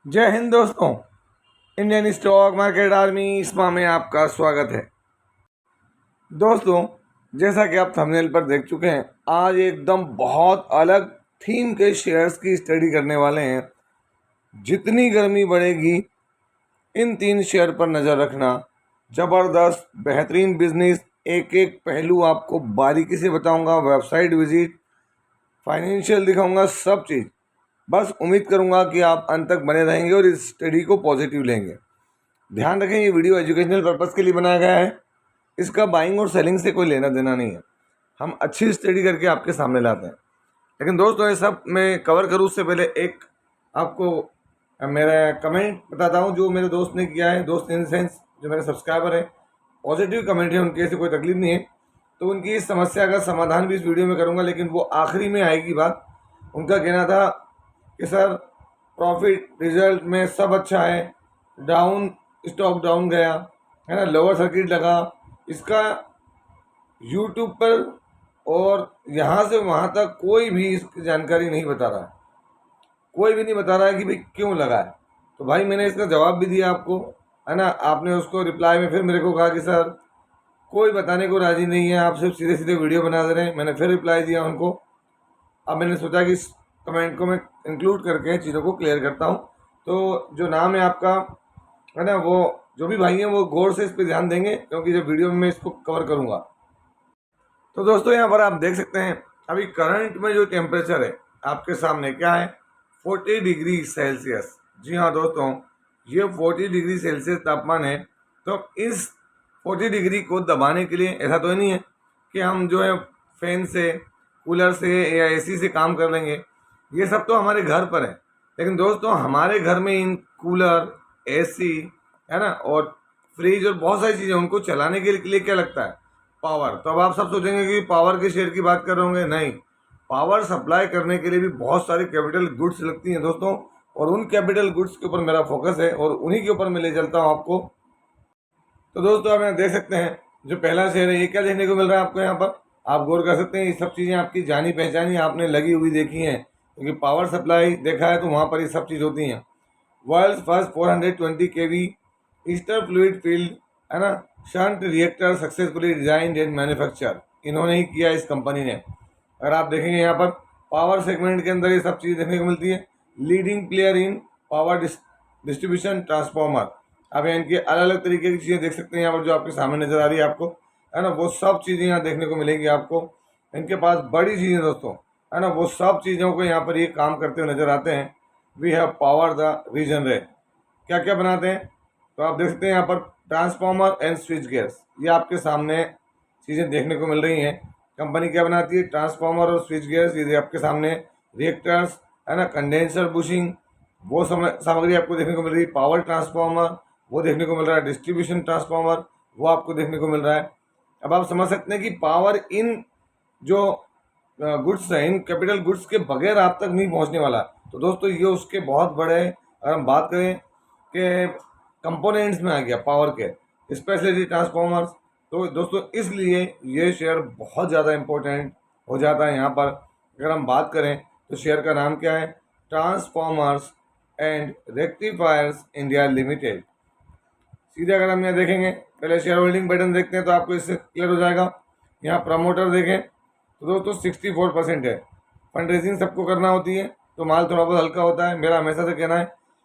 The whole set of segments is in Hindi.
जय हिंद दोस्तों। इंडियन स्टॉक मार्केट आर्मी इसमा में आपका स्वागत है। दोस्तों, जैसा कि आप थंबनेल पर देख चुके हैं, आज एकदम बहुत अलग थीम के शेयर्स की स्टडी करने वाले हैं। जितनी गर्मी बढ़ेगी, इन 3 शेयर पर नज़र रखना। ज़बरदस्त बेहतरीन बिजनेस, एक एक पहलू आपको बारीकी से बताऊंगा, वेबसाइट विजिट, फाइनेंशियल दिखाऊंगा, सब चीज़। बस उम्मीद करूंगा कि आप अंत तक बने रहेंगे और इस स्टडी को पॉजिटिव लेंगे। ध्यान रखें, ये वीडियो एजुकेशनल पर्पज़ के लिए बनाया गया है। इसका बाइंग और सेलिंग से कोई लेना देना नहीं है। हम अच्छी स्टडी करके आपके सामने लाते हैं। लेकिन दोस्तों, ये सब मैं कवर करूँ उससे पहले एक आपको मेरा कमेंट बताता हूँ जो मेरे दोस्त ने किया है। दोस्त इन सेंस जो मेरे सब्सक्राइबर है, पॉजिटिव कमेंट है, उनके से कोई तकलीफ नहीं है। तो उनकी इस समस्या का समाधान भी इस वीडियो में करूँगा, लेकिन वो आखिरी में आएगी बात। उनका कहना था कि सर, प्रॉफिट रिजल्ट में सब अच्छा है, डाउन स्टॉक डाउन गया है ना, लोअर सर्किट लगा। इसका यूट्यूब पर और यहाँ से वहाँ तक कोई भी इसकी जानकारी नहीं बता रहा है। कोई भी नहीं बता रहा है कि भाई क्यों लगा है। तो भाई, मैंने इसका जवाब भी दिया आपको, है ना। आपने उसको रिप्लाई में फिर मेरे को कहा कि सर, कोई बताने को राज़ी नहीं है, आप सिर्फ सीधे सीधे वीडियो बना दे रहे हैं। मैंने फिर रिप्लाई दिया उनको। अब मैंने सोचा कि इस कमेंट को मैं इंक्लूड करके चीज़ों को क्लियर करता हूँ। तो जो नाम है आपका, है ना, वो जो भी भाई हैं वो गौर से इस पर ध्यान देंगे, क्योंकि जब वीडियो में मैं इसको कवर करूँगा। तो दोस्तों, यहाँ पर आप देख सकते हैं अभी करंट में जो टेम्परेचर है आपके सामने क्या है, 40 डिग्री सेल्सियस। जी हाँ दोस्तों, ये 40 डिग्री सेल्सियस तापमान है। तो इस 40 डिग्री को दबाने के लिए ऐसा तो नहीं है कि हम जो है फैन से, कूलर से या एसी से काम कर लेंगे। ये सब तो हमारे घर पर है। लेकिन दोस्तों, हमारे घर में इन कूलर, एसी, है ना, और फ्रिज और बहुत सारी चीज़ें, उनको चलाने के लिए क्या लगता है? पावर। तो अब आप सब सोचेंगे कि पावर के शेयर की बात कर रहे होंगे। नहीं, पावर सप्लाई करने के लिए भी बहुत सारी कैपिटल गुड्स लगती हैं दोस्तों, और उन कैपिटल गुड्स के ऊपर मेरा फोकस है और उन्हीं के ऊपर मैं ले चलता हूँ आपको। तो दोस्तों, आप यहाँ देख सकते हैं जो पहला शेयर है, ये क्या देखने को मिल रहा है आपको। यहाँ पर आप गौर कर सकते हैं, ये सब चीज़ें आपकी जानी पहचानी आपने लगी हुई देखी हैं, क्योंकि पावर सप्लाई देखा है तो वहाँ पर ये सब चीज़ होती हैं। World first 420 kV Easter fluid field, है ना, shunt reactor successfully design and manufacture, इन्होंने ही किया इस कंपनी ने। अगर आप देखेंगे यहाँ पर पावर सेगमेंट के अंदर ये सब चीज़ देखने को मिलती है। Leading player in power distribution transformer. अब इनके अलग अलग तरीके की चीज़ें देख सकते हैं यहाँ पर, जो आपके सामने नज़र आ रही है आपको, है ना, वो सब चीज़ें यहाँ देखने को मिलेंगी आपको। इनके पास बड़ी चीज़ें दोस्तों, है ना, वो सब चीज़ों को यहाँ पर ये काम करते हुए नज़र आते हैं। We have power the reason ray. क्या क्या बनाते हैं तो आप देख सकते हैं यहाँ पर ट्रांसफॉर्मर एंड स्विच गियर्स, ये आपके सामने चीज़ें देखने को मिल रही हैं। कंपनी क्या बनाती है? ट्रांसफॉर्मर और स्विच गियर्स, ये आपके सामने। रिएक्टर्स, है ना, कंडेंसर बुशिंग, वो सामग्री आपको देखने को मिल रही है। पावर ट्रांसफॉर्मर वो देखने को मिल रहा है। डिस्ट्रीब्यूशन ट्रांसफॉर्मर वो आपको देखने को मिल रहा है। अब आप समझ सकते हैं कि पावर इन जो गुड्स हैं, इन कैपिटल गुड्स के बगैर आप तक नहीं पहुंचने वाला। तो दोस्तों, ये उसके बहुत बड़े, अगर हम बात करें कि कंपोनेंट्स में आ गया पावर के, स्पेशली ट्रांसफॉर्मर्स। तो दोस्तों, इसलिए ये शेयर बहुत ज़्यादा इम्पोर्टेंट हो जाता है यहाँ पर। अगर हम बात करें तो शेयर का नाम क्या है? Transformers and rectifiers India limited. सीधे अगर हम यहाँ देखेंगे, पहले शेयर होल्डिंग बटन देखते हैं तो आपको इससे क्लियर हो जाएगा। यहाँ प्रमोटर देखें तो दोस्तों 64% है। फंड रेजिंग सबको करना होती है तो माल थोड़ा बहुत हल्का होता है। मेरा हमेशा से कहना है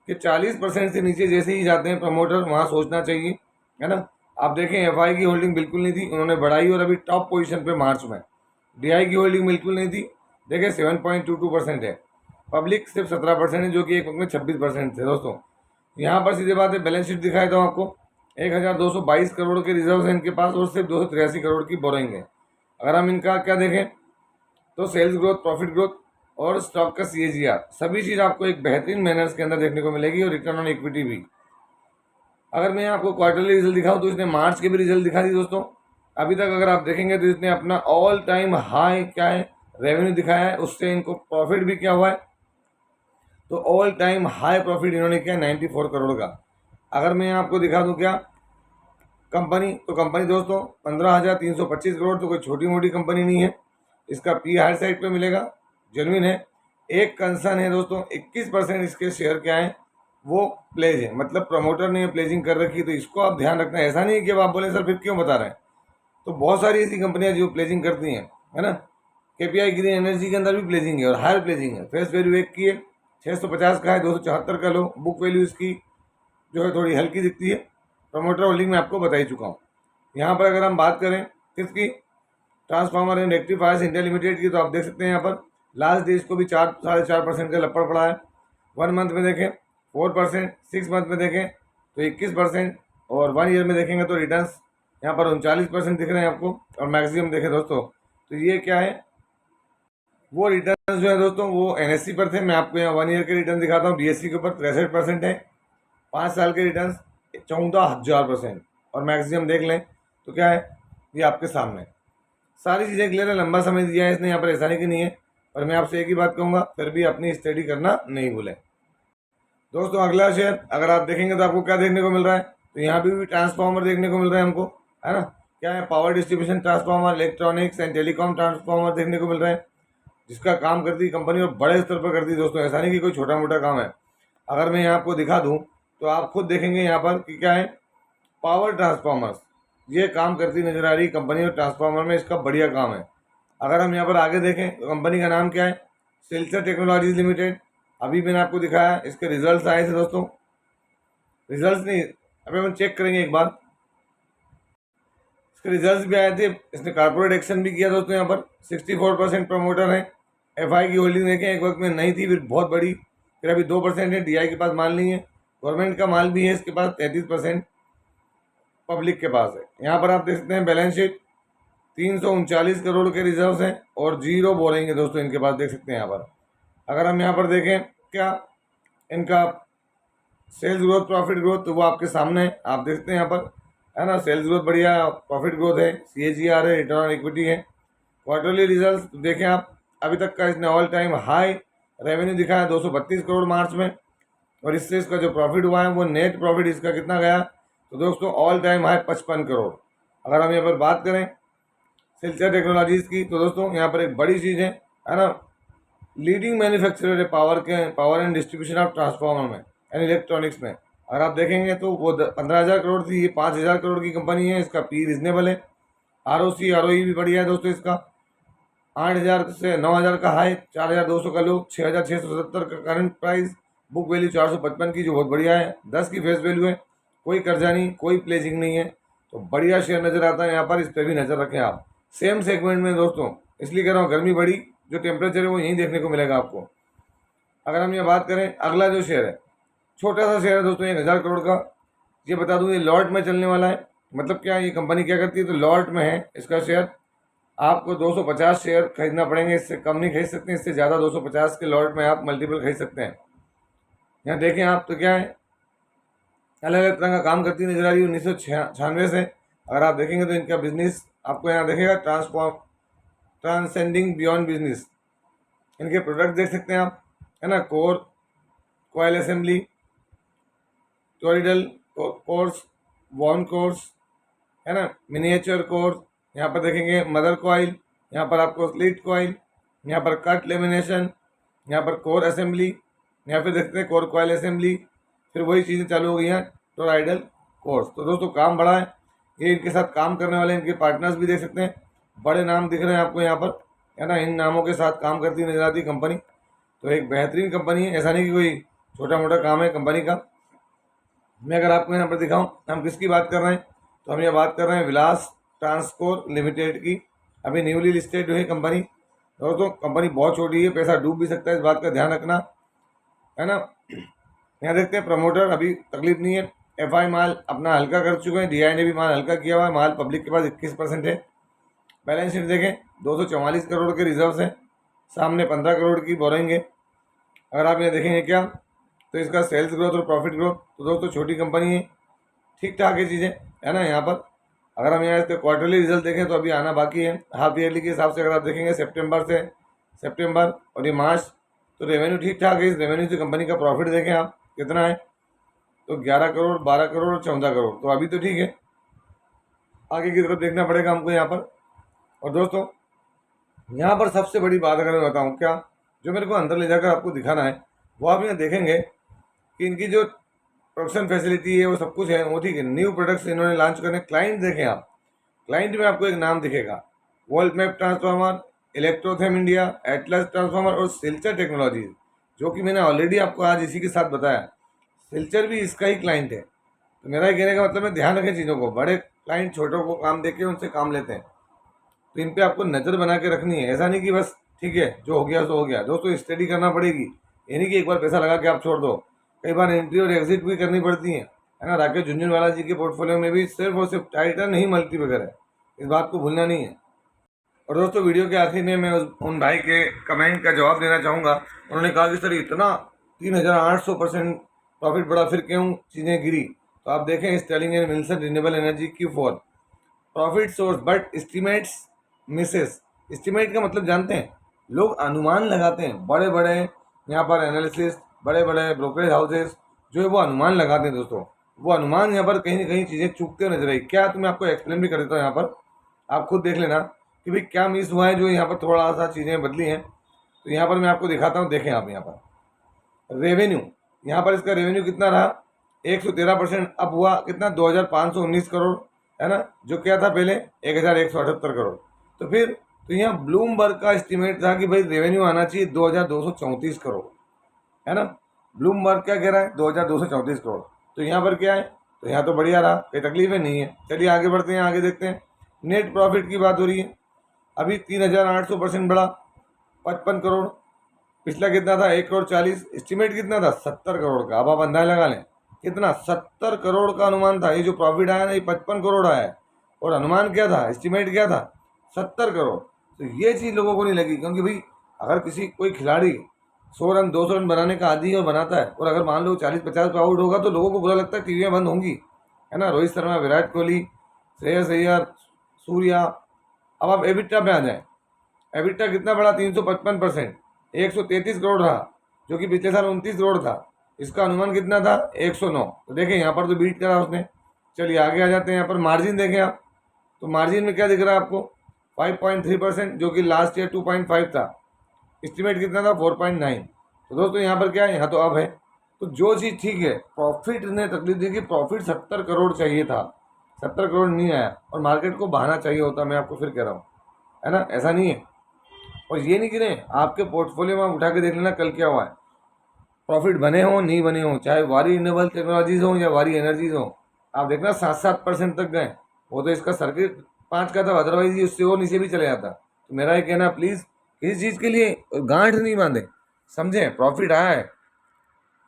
कि 40% से नीचे जैसे ही जाते हैं प्रमोटर, वहाँ सोचना चाहिए, है ना। आप देखें, एफआई की होल्डिंग बिल्कुल नहीं थी, उन्होंने बढ़ाई और अभी टॉप पोजीशन पे मार्च में। डीआई की होल्डिंग बिल्कुल नहीं थी, देखें 7.22% है। पब्लिक सिर्फ 17% है, जो कि एक वक्त में 26% थे दोस्तों। यहाँ पर सीधे बात है, बैलेंस शीट दिखाया था आपको। 1222 करोड़ के रिजर्व हैं इनके पास और सिर्फ 283 करोड़ की बोरिंग है। अगर हम इनका क्या देखें तो सेल्स ग्रोथ, प्रॉफिट ग्रोथ और स्टॉक का सीएजीआर, सभी चीज़ आपको एक बेहतरीन मैनर्स के अंदर देखने को मिलेगी, और रिटर्न ऑन इक्विटी भी। अगर मैं आपको क्वार्टरली रिजल्ट दिखाऊं तो इसने मार्च के भी रिजल्ट दिखा दी दोस्तों। अभी तक अगर आप देखेंगे तो इसने अपना ऑल टाइम हाई क्या है, रेवेन्यू दिखाया है, उससे इनको प्रॉफिट भी क्या हुआ है, तो ऑल टाइम हाई प्रॉफिट इन्होंने किया 94 करोड़ का। अगर मैं आपको दिखा दूँ क्या कंपनी, तो कंपनी दोस्तों 15,325 करोड़, तो कोई छोटी मोटी कंपनी नहीं है। इसका पी हायर साइड पे मिलेगा, जेन्युइन है। एक कंसर्न है दोस्तों, 21% इसके शेयर क्या है, वो प्लेज है, मतलब प्रमोटर ने प्लेजिंग कर रखी है, तो इसको आप ध्यान रखना। ऐसा नहीं है कि अब आप बोले सर फिर क्यों बता रहे हैं, तो बहुत सारी ऐसी कंपनियां जो प्लेजिंग करती हैं, है ना। केपीआई ग्रीन एनर्जी के अंदर भी प्लेजिंग है और हायर प्लेजिंग है। फेस वैल्यू एक की है 650 का है, 274 का लो। बुक वैल्यू इसकी जो है थोड़ी हल्की दिखती है। प्रमोटर होल्डिंग में आपको बता ही चुका हूँ। यहाँ पर अगर हम बात करें किसकी, transformer and rectifiers India limited की, तो आप देख सकते हैं यहाँ पर लास्ट डे इसको भी 4-4.5% का लपड़ पड़ा है। 1 मंथ में देखें 4%, 6 मंथ में देखें तो 21%, और 1 ईयर में देखेंगे तो रिटर्न्स यहाँ पर 39% दिख रहे हैं आपको। और मैक्सिमम देखें दोस्तों तो ये क्या है, वो रिटर्न जो है दोस्तों वो एनएससी पर थे। मैं आपको यहाँ 1 ईयर के रिटर्न दिखाता हूँ। बीएससी के ऊपर 63% है, 5 साल के रिटर्न 14,000%, और मैक्सिमम देख लें तो क्या है, ये आपके सामने सारी चीज़ें क्लियर है। लंबा समय दिया है इसने, यहाँ पर ऐसा नहीं कि नहीं है। और मैं आपसे एक ही बात कहूँगा, फिर भी अपनी स्टडी करना नहीं भूलें। दोस्तों अगला शेयर अगर आप देखेंगे तो आपको क्या देखने को मिल रहा है, तो यहाँ भी ट्रांसफार्मर देखने को मिल रहा है हमको, है ना। क्या है, power distribution transformer, electronics and telecom transformer देखने को मिल रहा है, जिसका काम करती है कंपनी और बड़े स्तर पर करती है दोस्तों। ऐसा नहीं कि कोई छोटा मोटा काम है। अगर मैं यहाँ आपको दिखा दूँ तो आप खुद देखेंगे यहाँ पर कि क्या है, पावर ट्रांसफार्मर्स ये काम करती नजर आ रही कंपनी, और ट्रांसफार्मर में इसका बढ़िया काम है। अगर हम यहाँ पर आगे देखें तो कंपनी का नाम क्या है, सिल्चर टेक्नोलॉजीज लिमिटेड। अभी मैंने आपको दिखाया, इसके रिजल्ट्स आए थे दोस्तों, रिजल्ट्स नहीं, अभी हम चेक करेंगे एक बार। इसके रिजल्ट्स भी आए थे। इसने कॉर्पोरेट एक्शन भी किया दोस्तों। यहाँ पर 64% प्रमोटर है। एफआई की होल्डिंग देखें, एक वक्त में नहीं थी, फिर बहुत बड़ी, फिर अभी 2% है। डीआई के पास माल नहीं है, गवर्नमेंट का माल भी है इसके पास 33%, पब्लिक के पास है। यहाँ पर आप देख सकते हैं बैलेंस शीट, 339 करोड़ के रिजर्व हैं और जीरो बोरिंग है दोस्तों इनके पास, देख सकते हैं यहाँ पर। अगर हम यहाँ पर देखें क्या इनका सेल्स ग्रोथ, प्रॉफिट ग्रोथ, तो वो आपके सामने है, आप देखते हैं यहाँ पर, है ना। सेल्स ग्रोथ बढ़िया, प्रॉफिट ग्रोथ है, सीएजीआर है, रिटर्न ऑन इक्विटी है। क्वार्टरली रिजल्ट देखें आप, अभी तक का इसने ऑल टाइम हाई रेवेन्यू दिखाया 232 करोड़ मार्च में, और इससे इसका जो प्रॉफिट हुआ है वो नेट प्रॉफिट इसका कितना गया, तो दोस्तों ऑल टाइम हाई 55 करोड़। अगर हम यहाँ पर बात करें सिल्चर टेक्नोलॉजीज की, तो दोस्तों यहाँ पर एक बड़ी चीज़ है ना, लीडिंग मैन्युफैक्चरर है power and distribution of transformer में एंड इलेक्ट्रॉनिक्स में। अगर आप देखेंगे तो वो 15,000 करोड़ थी, ये 5,000 करोड़ की कंपनी है। इसका पी रिजनेबल है, आरओसी आरओई भी बढ़िया है दोस्तों इसका। 8,000 से 9,000 का हाई, 4,200 का लो, 6,670 का करंट प्राइस, बुक वैल्यू 455 की जो बहुत बढ़िया है, 10 की फेस वैल्यू है, कोई कर्जा नहीं, कोई प्लेजिंग नहीं है, तो बढ़िया शेयर नज़र आता है यहाँ पर। इस पर भी नज़र रखें आप, सेम सेगमेंट में दोस्तों, इसलिए कह रहा हूँ गर्मी बढ़ी, जो टेम्परेचर है वो यहीं देखने को मिलेगा आपको। अगर हम ये बात करें अगला जो शेयर है, छोटा सा शेयर है दोस्तों, 1,000 करोड़ का। ये बता दूँ ये लॉट में चलने वाला है, मतलब क्या ये कंपनी क्या करती है, तो लॉट में है इसका शेयर। आपको 250 शेयर खरीदना पड़ेंगे, इससे कम नहीं खरीद सकते, इससे ज़्यादा 250 के लॉट में आप मल्टीपल खरीद सकते हैं। यहाँ देखें आप तो क्या है, अलग अलग तरह का काम करती नजर आ रही है। 1996 से अगर आप देखेंगे तो इनका बिजनेस आपको यहाँ देखेगा, ट्रांसेंडिंग बियॉन्ड बिजनेस। इनके प्रोडक्ट देख सकते हैं आप, है ना। Core coil assembly, toroidal cores, wound cores, है ना, मिनिएचर कोर्स। यहाँ पर देखेंगे मदर कॉइल, यहाँ पर आपको स्लिट कॉइल, यहाँ पर कट लेमिनेशन, यहाँ पर कोर असेंबली, यहाँ पे देखते हैं कोर कॉयल असेंबली, फिर वही चीज़ें चालू हो गई हैं, टोराइडल कोर्स। तो दोस्तों काम बड़ा है, ये इनके साथ काम करने वाले इनके पार्टनर्स भी देख सकते हैं, बड़े नाम दिख रहे हैं आपको यहाँ पर, है ना। इन नामों के साथ काम करती नजर आती कंपनी, तो एक बेहतरीन कंपनी है, ऐसा नहीं कि कोई छोटा मोटा काम है कंपनी का। मैं अगर आपको यहाँ पर दिखाऊँ हम किसकी बात कर रहे हैं, तो हम ये बात कर रहे हैं विलास ट्रांसकोर लिमिटेड की। अभी न्यूली लिस्टेड हुई कंपनी दोस्तों, कंपनी बहुत छोटी है, पैसा डूब भी सकता है, इस बात का ध्यान रखना, है ना। यहाँ देखते हैं प्रमोटर अभी तकलीफ नहीं है, एफआई माल अपना हल्का कर चुके हैं, डीआई ने भी माल हल्का किया हुआ है, माल पब्लिक के पास 21% है। बैलेंस शीट देखें, 244 करोड़ के रिजर्व्स हैं, सामने 15 करोड़ की बोरिंग है। अगर आप यहाँ देखेंगे क्या, तो इसका सेल्स ग्रोथ और प्रॉफिट ग्रोथ, तो दोस्तों छोटी कंपनी है, ठीक ठाक है चीज़ें, है ना। यहाँ पर अगर हम यहाँ इसके क्वार्टरली रिजल्ट देखें तो अभी आना बाकी है। हाफ ईयरली के हिसाब से अगर आप देखेंगे सितंबर और ये मार्च, तो रेवेन्यू ठीक ठाक है। इस रेवेन्यू से कंपनी का प्रॉफिट देखें आप कितना है, तो 11 करोड़, 12 करोड़ और 14 करोड़, तो अभी तो ठीक है, आगे की तरफ देखना पड़ेगा हमको यहाँ पर। और दोस्तों यहाँ पर सबसे बड़ी बात अगर मैं बताऊँ क्या, जो मेरे को अंदर ले जाकर आपको दिखाना है, वो आप यहाँ देखेंगे कि इनकी जो प्रोडक्शन फैसिलिटी है, वो सब कुछ है, वो ठीक है। न्यू प्रोडक्ट्स इन्होंने लॉन्च करने, क्लाइंट देखें आप, क्लाइंट में आपको एक नाम दिखेगा, World Map Transformer, Electrotherm India, Atlas Transformer और सिल्चर टेक्नोलॉजीज, जो कि मैंने ऑलरेडी आपको आज इसी के साथ बताया। सिल्चर भी इसका ही क्लाइंट है। तो मेरा ये कहने का मतलब है, ध्यान रखें चीज़ों को, बड़े क्लाइंट छोटों को काम देके उनसे काम लेते हैं, तो इन पे आपको नज़र बना के रखनी है। ऐसा नहीं कि बस ठीक है जो हो गया सो हो गया। दोस्तों स्टडी करना पड़ेगी, ये नहीं कि एक बार पैसा लगा के आप छोड़ दो। कई बार एंट्री और एग्जिट भी करनी पड़ती है ना। राकेश झुंझुनवाला जी के पोर्टफोलियो में भी सिर्फ और सिर्फ टाइटन ही मल्टी वगैरह है, इस बात को भूलना नहीं है। और दोस्तों वीडियो के आखिर में मैं उन भाई के कमेंट का जवाब देना चाहूँगा। उन्होंने कहा कि सर इतना 3800% प्रॉफिट बढ़ा, फिर क्यों चीज़ें गिरी? तो आप देखें, Sterling and Wilson renewable energy Q4 profit soars but estimates misses. Estimate का मतलब जानते हैं, लोग अनुमान लगाते हैं, बड़े बड़े यहाँ पर एनालिसिस, बड़े बड़े ब्रोकरेज हाउसेस जो है वो अनुमान लगाते हैं। दोस्तों वो अनुमान यहाँ पर कहीं ना कहीं चीज़ें चूकते हुए नजर आई। क्या, तो मैं आपको एक्सप्लेन भी कर देता हूँ, यहाँ पर आप खुद देख लेना कि भाई क्या मिस हुआ है, जो यहाँ पर थोड़ा सा चीज़ें बदली हैं। तो यहाँ पर मैं आपको दिखाता हूँ, देखें आप यहाँ पर रेवेन्यू, यहाँ पर इसका रेवेन्यू कितना रहा, 113% अप हुआ, कितना 2519 करोड़, है ना, जो क्या था पहले 1178 करोड़। तो फिर तो यहाँ ब्लूमबर्ग का एस्टिमेट था कि भाई रेवेन्यू आना चाहिए 2234 करोड़, है ना। ब्लूमबर्ग क्या कह रहा है, 2234 करोड़। तो यहाँ पर क्या है, तो यहाँ तो बढ़िया रहा, कोई तकलीफ नहीं है। चलिए आगे बढ़ते हैं, आगे देखते हैं। नेट प्रॉफिट की बात हो रही है, अभी 3800% बढ़ा, 55 करोड़। पिछला कितना था, 1 करोड़ 40। एस्टिमेट कितना था, 70 करोड़ का। अब आप अंदाजा लगा लें कितना, 70 करोड़ का अनुमान था। ये जो प्रॉफिट आया ना, ये 55 करोड़ आया है, और अनुमान क्या था, एस्टिमेट क्या था, 70 करोड़। तो ये चीज़ लोगों को नहीं लगी, क्योंकि भाई अगर किसी कोई खिलाड़ी 100 रन 200 रन बनाने का आदी है और बनाता है, और अगर मान लो 40-50 पे आउट होगा, तो लोगों को बुरा लगता है, टीवियाँ बंद होंगी, है ना। रोहित शर्मा, विराट कोहली, श्रेयस अय्यर, सूर्या। अब आप एबिटा पे आ जाएं, एबिटा कितना बढ़ा, 355%, 133 करोड़ रहा, जो कि पिछले साल 29 करोड़ था। इसका अनुमान कितना था, 109। तो देखें यहाँ पर तो बीट करा उसने। चलिए आगे आ जाते हैं, यहाँ पर मार्जिन देखें आप, तो मार्जिन में क्या दिख रहा है आपको, 5.3%, जो कि लास्ट ईयर 2.5 था। एस्टिमेट कितना था, 4.9। तो दोस्तों यहाँ पर क्या है, यहाँ तो अब है। तो जो चीज़ ठीक है, प्रॉफिट ने तकलीफ दी कि प्रॉफिट 70 करोड़ चाहिए था, 70 करोड़ नहीं आया, और मार्केट को बहाना चाहिए होता। मैं आपको फिर कह रहा हूँ, है ना, ऐसा नहीं है। और ये नहीं गिरे, आपके पोर्टफोलियो में आप उठा के देख लेना कल क्या हुआ है। प्रॉफिट बने हो नहीं बने हो, चाहे वारी रिन्यूएबल टेक्नोलॉजीज हो या वारी एनर्जीज हो, आप देखना 7-7% तक गए। वो तो इसका सर्किट 5 का था, अदरवाइज ये उससे और नीचे भी चले जाता। तो मेरा ये कहना, प्लीज़ किसी चीज़ के लिए गांठ नहीं बांधे, समझें। प्रॉफिट आया है,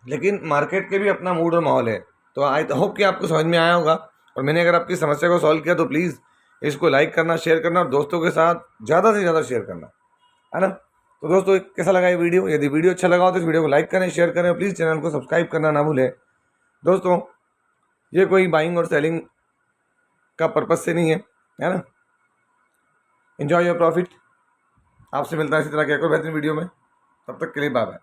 लेकिन मार्केट के भी अपना मूड और माहौल है। तो आई होप कि आपको समझ में आया होगा, और मैंने अगर आपकी समस्या को सॉल्व किया तो प्लीज़ इसको लाइक करना, शेयर करना, और दोस्तों के साथ ज़्यादा से ज़्यादा शेयर करना, है ना। तो दोस्तों कैसा लगा ये वीडियो? यदि वीडियो अच्छा लगा हो तो इस वीडियो को लाइक करें, शेयर करें, प्लीज़ चैनल को सब्सक्राइब करना ना भूलें। दोस्तों ये कोई बाइंग और सेलिंग का पर्पज़ से नहीं है ना। Enjoy your profit. आपसे मिलता है इसी तरह के एक और बेहतरीन वीडियो में, तब तक के लिए बाय बाय।